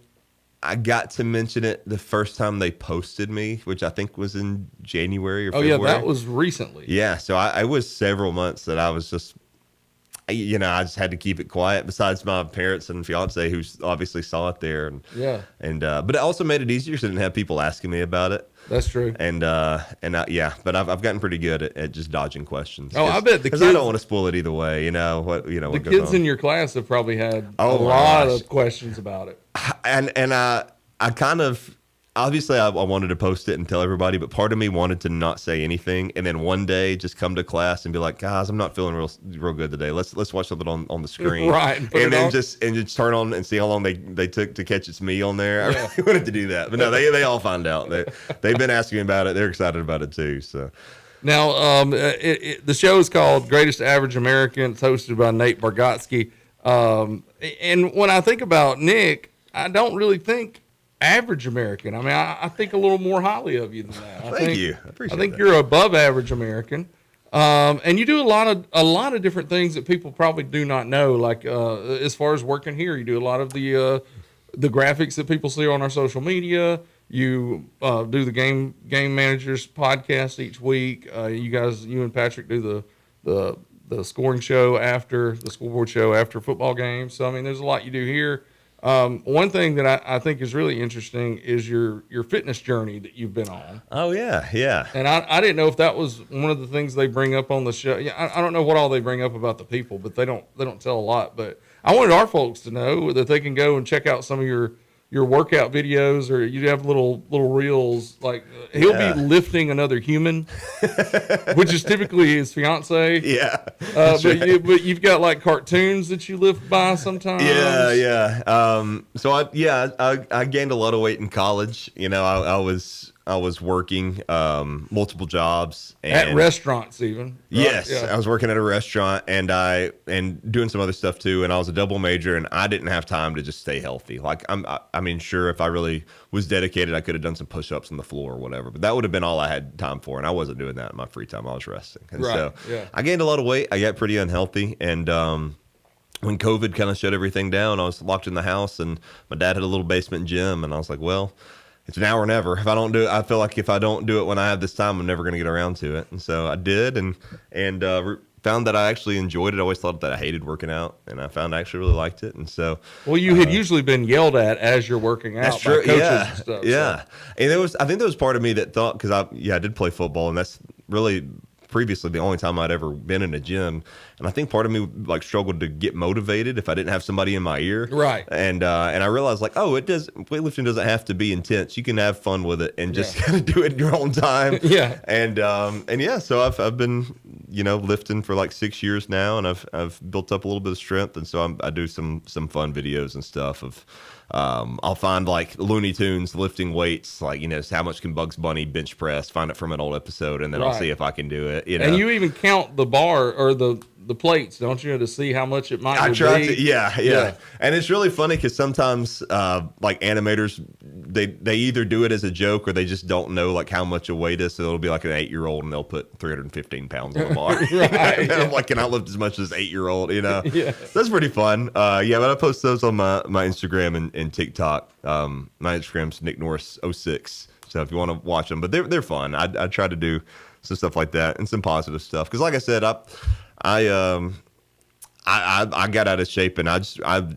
I got to mention it the first time they posted me, which I think was in January or February. Oh, yeah, that was recently. Yeah, so I was several months that I was just, I just had to keep it quiet besides my parents and fiance who obviously saw it there. But it also made it easier because I didn't have people asking me about it. That's true. But I've gotten pretty good at just dodging questions. Oh, I bet the kids. I don't want to spoil it either way. The kids in your class have probably had a lot of questions about it. And I kind of obviously I wanted to post it and tell everybody, but part of me wanted to not say anything, and then one day just come to class and be like, guys, I'm not feeling real good today. Let's watch something on the screen, right? And then just turn on and see how long they took to catch it's me on there. I really wanted to do that, but no, they all find out. They've been asking me about it. They're excited about it too. So now, the show is called Greatest Average American. It's hosted by Nate Bargatze. And when I think about Nick, I don't really think average American. I mean, I think a little more highly of you than that. Thank you. I appreciate I think that. you're above average American. And you do a lot of different things that people probably do not know. Like, as far as working here, you do a lot of the graphics that people see on our social media. You do the game managers podcast each week. You and Patrick do the scoring show after the scoreboard show after football games. So I mean, there's a lot you do here. One thing that I think is really interesting is your fitness journey that you've been on. Oh yeah. And I didn't know if that was one of the things they bring up on the show. Yeah, I don't know what all they bring up about the people, but they don't tell a lot. But I wanted our folks to know that they can go and check out some of your workout videos, or you have little reels. Like he'll be lifting another human, which is typically his fiance. Yeah. But you've got like cartoons that you lift by sometimes. Yeah. So I gained a lot of weight in college. You know, I was working multiple jobs at restaurants even. Right? Yes, yeah. I was working at a restaurant and doing some other stuff too. And I was a double major, and I didn't have time to just stay healthy. Like I mean, sure, if I really was dedicated, I could have done some push-ups on the floor or whatever. But that would have been all I had time for, and I wasn't doing that in my free time. I was resting. And so I gained a lot of weight. I got pretty unhealthy, and when COVID kind of shut everything down, I was locked in the house, and my dad had a little basement gym, and I was like, well, it's now or never. If I don't do it, I feel like if I don't do it when I have this time, I'm never going to get around to it. And so I did, and found that I actually enjoyed it. I always thought that I hated working out, and I found I actually really liked it. And so, well, you had usually been yelled at as you're working out. That's true. By coaches and stuff. Yeah. So. And I think there was part of me that thought, because I did play football, and that's really previously the only time I'd ever been in a gym. And I think part of me like struggled to get motivated if I didn't have somebody in my ear. Right. And I realized like, weightlifting doesn't have to be intense. You can have fun with it and just kind of do it in your own time. Yeah. And so I've been, lifting for like 6 years now, and I've built up a little bit of strength. And so I do some fun videos and stuff of, I'll find like Looney Tunes lifting weights, like, how much can Bugs Bunny bench press, find it from an old episode, and then I'll see if I can do it. And you even count the bar or the plates, don't you, to see how much it might be? I try to, yeah. And it's really funny because sometimes like animators, they either do it as a joke or they just don't know like how much a weight is. So it'll be like an 8-year-old and they'll put 315 pounds on the bar. Right. And I'm like, can I lift as much as 8-year-old? Yeah. That's pretty fun. But I post those on my Instagram and TikTok. My Instagram's Nick Norris 06. So if you want to watch them, but they're fun. I try to do some stuff like that and some positive stuff. Because like I said, I got out of shape, and I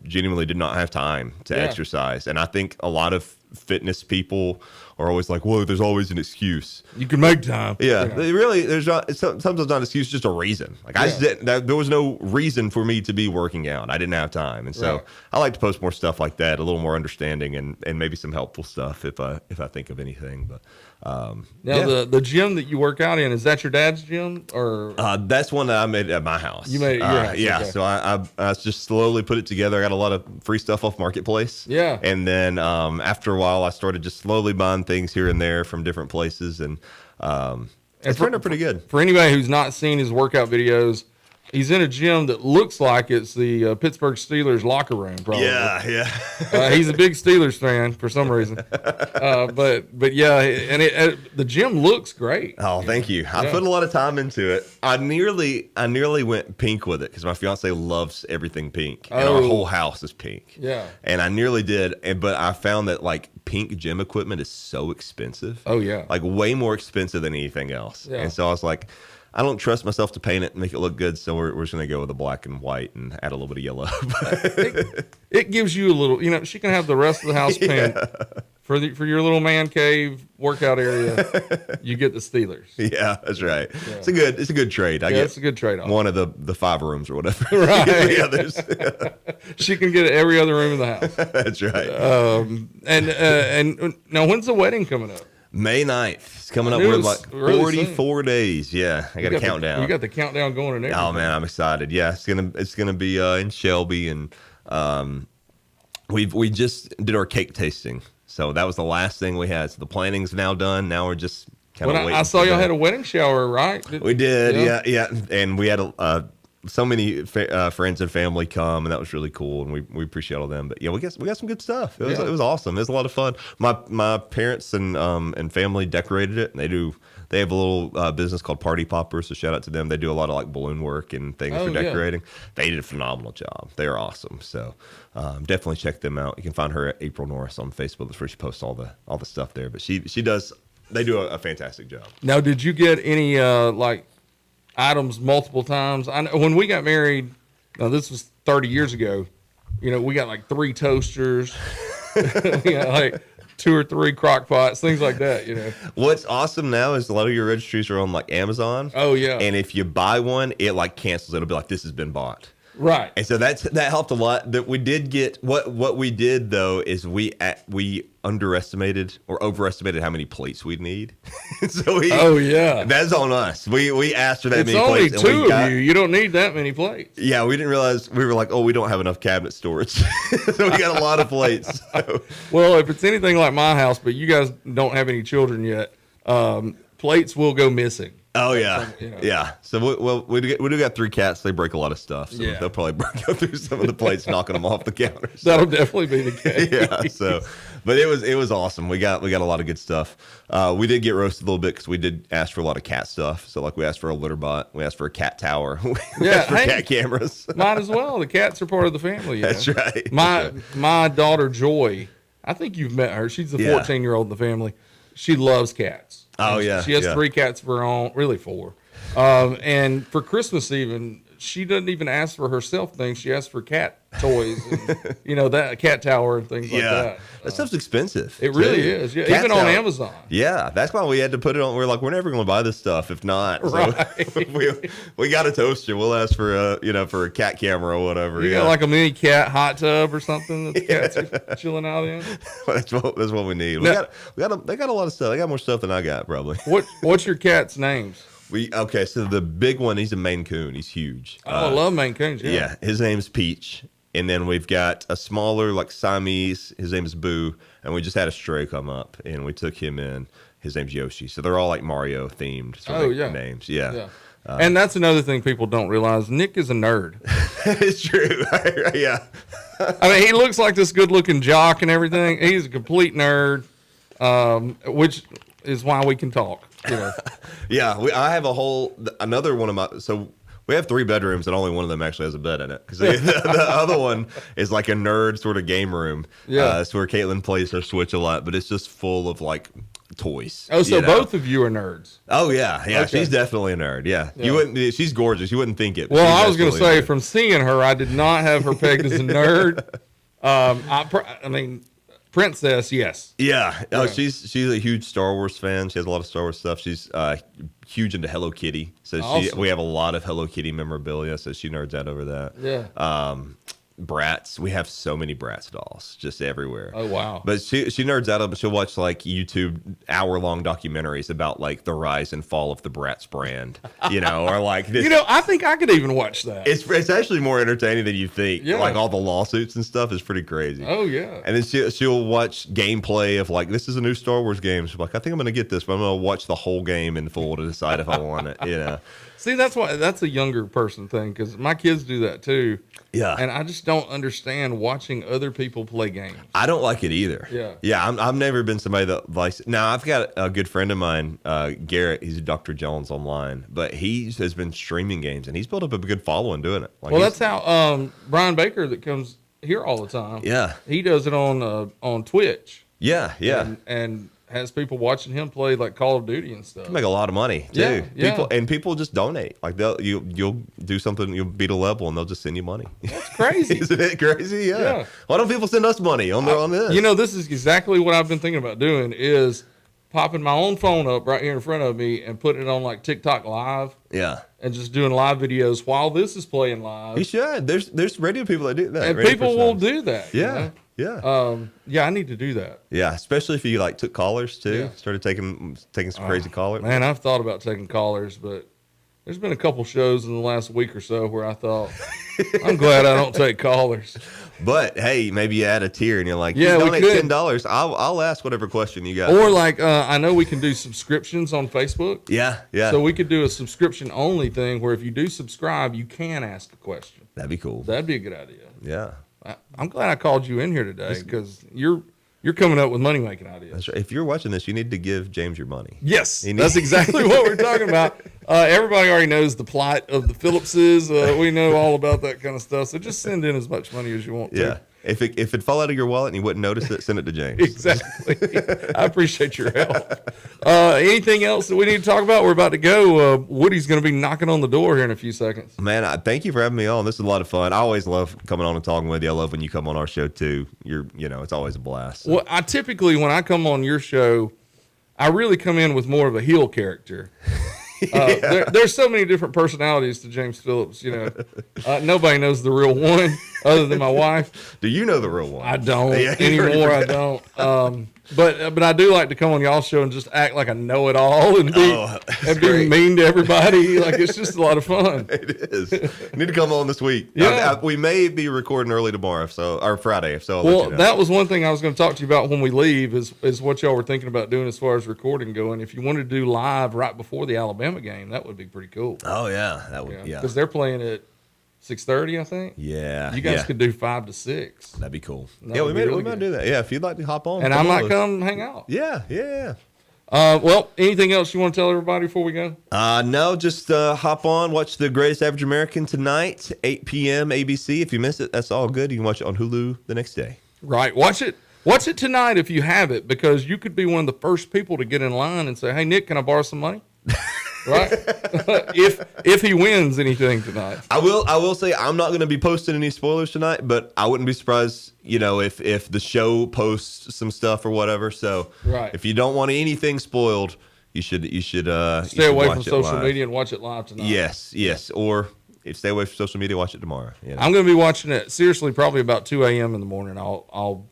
genuinely did not have time to exercise. And I think a lot of fitness people are always like, "Whoa, there's always an excuse." You can make time. Yeah. There's not. Sometimes not an excuse, just a reason. Like I just didn't. There was no reason for me to be working out. I didn't have time, and so I like to post more stuff like that, a little more understanding, and maybe some helpful stuff if I think of anything. But now the gym that you work out in, is that your dad's gym, or that's one that I made at my house? You made it at your house. Okay. So I just slowly put it together. I got a lot of free stuff off Marketplace. Yeah. And then after a while, I started just slowly buying things here and there from different places, and it's turned out pretty good. For anybody who's not seen his workout videos, he's in a gym that looks like it's the Pittsburgh Steelers locker room. Probably. Yeah. He's a big Steelers fan for some reason. But yeah, and the gym looks great. Oh, thank you. I put a lot of time into it. I nearly went pink with it because my fiance loves everything pink, and our whole house is pink. Yeah. And I nearly did, but I found that like pink gym equipment is so expensive. Oh yeah. Like way more expensive than anything else. Yeah. And so I was like, I don't trust myself to paint it and make it look good, so we're just going to go with a black and white and add a little bit of yellow. It gives you a little, she can have the rest of the house paint for your little man cave workout area, you get the Steelers. Yeah, that's right. Yeah. It's a good trade. I get it's a good trade off. one of the 5 rooms or whatever. Right. The others. She can get every other room in the house. That's right. And now when's the wedding coming up? May 9th. It's coming up. It We're was like really 44 days. Yeah, I got a countdown. You got the countdown going and everything. Oh man, I'm excited. Yeah, it's gonna be in Shelby, and we just did our cake tasting. So that was the last thing we had. So the planning's now done. Now we're just kind of waiting. I saw y'all had a wedding shower, right? We did, yeah. And we had so many friends and family come, and that was really cool, and we appreciate all them. But yeah, we got some good stuff. It was awesome. It was a lot of fun. My parents and family decorated it, and they have a little business called Party Poppers, so shout out to them. They do a lot of like balloon work and things for decorating. Yeah. They did a phenomenal job. They are awesome. So definitely check them out. You can find her at April Norris on Facebook. That's where she posts all the stuff there. But she does. They do a fantastic job. Now, did you get any like items multiple times? I know when we got married. Now this was 30 years ago. You know, we got like 3 toasters. We got like 2 or 3 crock pots, things like that, you know. What's awesome now is a lot of your registries are on like Amazon. Oh yeah. And if you buy one, it like cancels. It'll be like, this has been bought. Right. And so that helped a lot. That we did get what we did though is we underestimated or overestimated how many plates we'd need. So that's on us. We asked for that many plates. It's only 2 of you. You don't need that many plates. Yeah, we didn't realize we were like, we don't have enough cabinet storage. So we got a lot of plates. So. Well, if it's anything like my house, but you guys don't have any children yet, plates will go missing. Oh yeah, yeah. So we do got 3 cats. They break a lot of stuff. So they'll probably go through some of the plates, knocking them off the counter. So. That'll definitely be the case. Yeah. So, but it was awesome. We got a lot of good stuff. We did get roasted a little bit because we did ask for a lot of cat stuff. So like we asked for a litter bot. We asked for a cat tower. We asked for cat cameras. Might as well. The cats are part of the family. That's right. My daughter Joy. I think you've met her. She's the 14-year-old in the family. She loves cats. Oh yeah, she has 3 cats of her own, really 4. And for Christmas even, she doesn't even ask for herself things. She asks for cat toys, and, that cat tower and things like that. That stuff's expensive. It really is. Yeah, even on Amazon. Yeah, that's why we had to put it on. We're like, we're never going to buy this stuff if not. Right. So we got a toaster. We'll ask for for a cat camera or whatever. You got like a mini cat hot tub or something that the cats are chilling out in. That's what we need. They got a lot of stuff. They got more stuff than I got probably. What's your cat's names? So the big one, he's a Maine Coon. He's huge. I love Maine Coons. Yeah, his name's Peach. And then we've got a smaller, like Siamese. His name is Boo. And we just had a stray come up, and we took him in. His name's Yoshi. So they're all like Mario themed names. Yeah. And that's another thing people don't realize. Nick is a nerd. It's true. Yeah. I mean, he looks like this good-looking jock and everything. He's a complete nerd, which is why we can talk. Yeah. I have another one of my. So we have 3 bedrooms, and only one of them actually has a bed in it. Because the other one is like a nerd sort of game room. Yeah. It's where Caitlin plays her Switch a lot, but it's just full of like toys. Oh, so both of you are nerds. Oh yeah. Okay. She's definitely a nerd. Yeah. You wouldn't. She's gorgeous. You wouldn't think it. Well, I was going to say, from seeing her, I did not have her pegged as a nerd. I mean, Princess, yes. Yeah. Oh, she's a huge Star Wars fan. She has a lot of Star Wars stuff. She's huge into Hello Kitty. So awesome. We have a lot of Hello Kitty memorabilia. So she nerds out over that. Yeah. Bratz. We have so many Bratz dolls just everywhere. Oh wow. But she nerds out of it. She'll watch like YouTube hour-long documentaries about like the rise and fall of the Bratz brand, or like this. I think I could even watch that. It's actually more entertaining than you think. Yeah. Like all the lawsuits and stuff is pretty crazy. Oh yeah. And then she'll watch gameplay of like, this is a new Star Wars game. She's like, I think I'm gonna get this, but I'm gonna watch the whole game in full to decide if I want it. See, that's a younger person thing, because my kids do that too. Yeah. And I just don't understand watching other people play games. I don't like it either. Yeah. Yeah, I've never been somebody that likes it. Now, I've got a good friend of mine, Garrett. He's a Dr. Jones online, but he has been streaming games, and he's built up a good following doing it. Like, well, that's how Brian Baker, that comes here all the time. Yeah. He does it on Twitch. Yeah, yeah. And has people watching him play like Call of Duty and stuff. You make a lot of money too. Yeah, People just donate. Like you'll do something, you'll beat a level, and they'll just send you money. That's crazy. Isn't it crazy? Yeah. Why don't people send us money on this? You know, this is exactly what I've been thinking about doing is popping my own phone up right here in front of me and putting it on like TikTok Live. Yeah. And just doing live videos while this is playing live. You should. There's radio people that do that. And people will do that. Yeah. Yeah, I need to do that. Yeah, especially if you like took callers too. Yeah. Started taking some crazy callers. Man, I've thought about taking callers, but there's been a couple shows in the last week or so where I thought, I'm glad I don't take callers. But hey, maybe you add a tier and you're like, yeah, donate we could. $10. I'll ask whatever question you got. Or like, I know we can do subscriptions on Facebook. Yeah. So we could do a subscription only thing where if you do subscribe, you can ask a question. That'd be cool. That'd be a good idea. Yeah. I'm glad I called you in here today because you're coming up with money making ideas. That's right. If you're watching this, you need to give James your money. Yes, that's exactly what we're talking about. Everybody already knows the plight of the Phillipses. We know all about that kind of stuff. So just send in as much money as you want to. Yeah. If it fall out of your wallet and you wouldn't notice it, send it to James. Exactly. I appreciate your help. Anything else that we need to talk about? We're about to go. Woody's going to be knocking on the door here in a few seconds. Man, thank you for having me on. This is a lot of fun. I always love coming on and talking with you. I love when you come on our show too. It's always a blast. Well, I typically, when I come on your show, I really come in with more of a heel character. There's so many different personalities to James Phillips. Nobody knows the real one other than my wife. Do you know the real one? I don't anymore. I don't. But I do like to come on y'all's show and just act like I know it all and be mean to everybody. Like it's just a lot of fun. It is. You need to come on this week. Yeah. We may be recording early tomorrow, or Friday. So I'll let you know. That was one thing I was going to talk to you about when we leave is what y'all were thinking about doing as far as recording going. If you wanted to do live right before the Alabama game, that would be pretty cool. Oh yeah, that would. Yeah, because they're playing at 6:30, I think. Yeah, you guys could do 5 to 6. That'd be cool. We might do that. Yeah, if you'd like to hop on, and I might come hang out. Yeah. Well, anything else you want to tell everybody before we go? No, just hop on, watch The Greatest Average American tonight, 8 p.m. ABC. If you missed it, that's all good. You can watch it on Hulu the next day. Right. Watch it tonight if you have it, because you could be one of the first people to get in line and say, "Hey, Nick, can I borrow some money?" Right? if he wins anything tonight. I will say I'm not going to be posting any spoilers tonight, but I wouldn't be surprised, if the show posts some stuff or whatever. So if you don't want anything spoiled, you should stay away from social media and watch it live tonight. Yes. Or if stay away from social media, watch it tomorrow. I'm going to be watching it seriously probably about 2 a.m. in the morning. I'll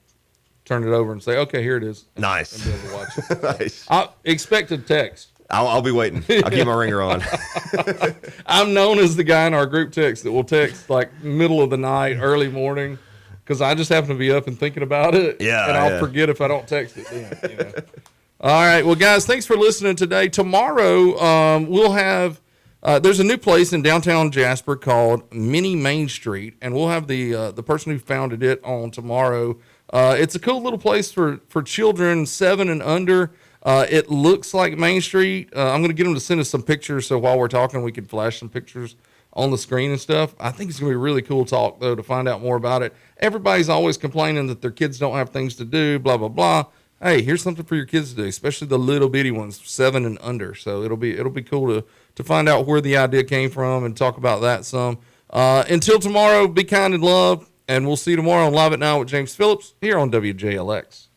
turn it over and say, okay, here it is. Nice. And be able to watch it. Nice. I expect a text. I'll be waiting. I'll keep my ringer on. I'm known as the guy in our group text that will text like middle of the night, early morning, because I just happen to be up and thinking about it. Yeah. And I'll forget if I don't text it then. All right. Well, guys, thanks for listening today. Tomorrow, we'll have there's a new place in downtown Jasper called Mini Main Street, and we'll have the person who founded it on tomorrow. It's a cool little place for children 7 and under. It looks like Main Street. I'm going to get them to send us some pictures, so while we're talking, we can flash some pictures on the screen and stuff. I think it's going to be a really cool talk, though, to find out more about it. Everybody's always complaining that their kids don't have things to do, blah, blah, blah. Hey, here's something for your kids to do, especially the little bitty ones, 7 and under. So it'll be cool to find out where the idea came from and talk about that some. Until tomorrow, be kind and love, and we'll see you tomorrow on Live at 9 with James Phillips here on WJLX.